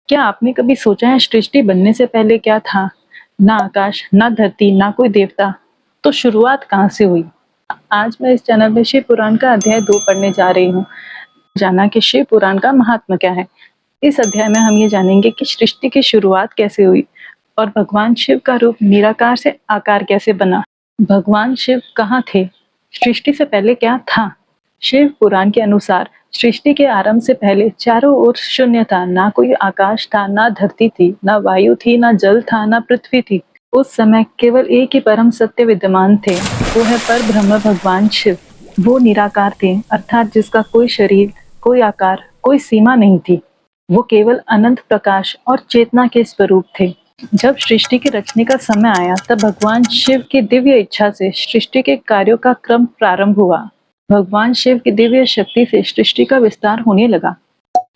क्या आपने कभी सोचा है सृष्टि बनने से पहले क्या था? ना आकाश, ना धरती, ना कोई देवता। तो शुरुआत कहाँ से हुई? आज मैं इस चैनल में शिव पुराण का अध्याय 2 पढ़ने जा रही हूँ। जाना कि शिव पुराण का महात्मा क्या है। इस अध्याय में हम ये जानेंगे कि सृष्टि की शुरुआत कैसे हुई और भगवान शिव का रूप निराकार से आकार कैसे बना। भगवान शिव कहाँ थे? सृष्टि से पहले क्या था? शिव पुराण के अनुसार सृष्टि के आरंभ से पहले चारों ओर शून्य था। ना कोई आकाश था, ना धरती थी, ना वायु थी, ना जल था, ना पृथ्वी थी। उस समय केवल एक ही परम सत्य विद्यमान थे, वो है पर ब्रह्म भगवान शिव। वो निराकार थे, अर्थात जिसका कोई शरीर, कोई आकार, कोई सीमा नहीं थी। वो केवल अनंत प्रकाश और चेतना के स्वरूप थे। जब सृष्टि के रचने का समय आया तब भगवान शिव की दिव्य इच्छा से सृष्टि के कार्यों का क्रम प्रारंभ हुआ। भगवान शिव की दिव्य शक्ति से सृष्टि का विस्तार होने लगा।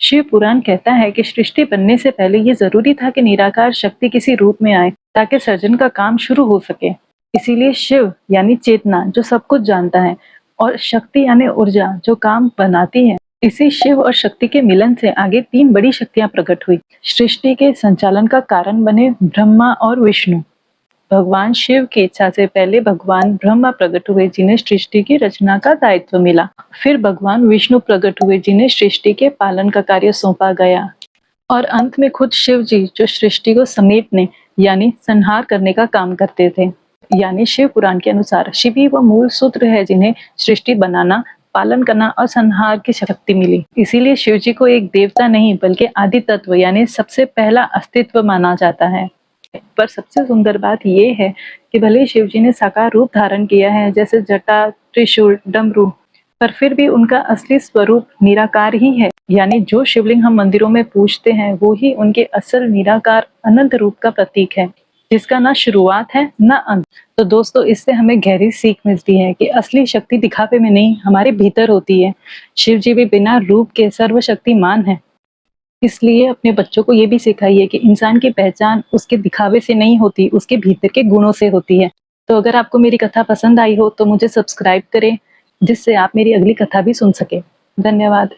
शिव पुराण कहता है कि सृष्टि बनने से पहले ये जरूरी था कि निराकार शक्ति किसी रूप में आए ताकि सर्जन का काम शुरू हो सके। इसीलिए शिव यानी चेतना जो सब कुछ जानता है और शक्ति यानी ऊर्जा जो काम बनाती है। इसी शिव और शक्ति के मिलन से आगे 3 बड़ी शक्तियां प्रकट हुई। सृष्टि के संचालन का कारण बने ब्रह्मा और विष्णु। भगवान शिव की इच्छा से पहले भगवान ब्रह्मा प्रकट हुए जिन्हें सृष्टि की रचना का दायित्व मिला। फिर भगवान विष्णु प्रकट हुए जिन्हें सृष्टि के पालन का कार्य सौंपा गया। और अंत में खुद शिव जी जो सृष्टि को समेटने यानी संहार करने का काम करते थे। यानी शिव पुराण के अनुसार शिव ही वह मूल सूत्र है जिन्हें सृष्टि बनाना, पालन करना और संहार की शक्ति मिली। इसीलिए शिव जी को एक देवता नहीं बल्कि आदि तत्व यानी सबसे पहला अस्तित्व माना जाता है। पर सबसे सुंदर बात यह है कि भले ही शिव जी ने साकार रूप धारण किया है जैसे जटा, त्रिशूल, डमरू, पर फिर भी उनका असली स्वरूप निराकार ही है। यानी जो शिवलिंग हम मंदिरों में पूजते हैं वो ही उनके असल निराकार अनंत रूप का प्रतीक है, जिसका ना शुरुआत है ना अंत। तो दोस्तों, इससे हमें गहरी सीख मिलती है कि असली शक्ति दिखावे में नहीं हमारे भीतर होती है। शिव जी भी बिना रूप के सर्वशक्तिमान है। इसलिए अपने बच्चों को ये भी सिखाइए कि इंसान की पहचान उसके दिखावे से नहीं होती, उसके भीतर के गुणों से होती है। तो अगर आपको मेरी कथा पसंद आई हो तो मुझे सब्सक्राइब करें, जिससे आप मेरी अगली कथा भी सुन सके। धन्यवाद।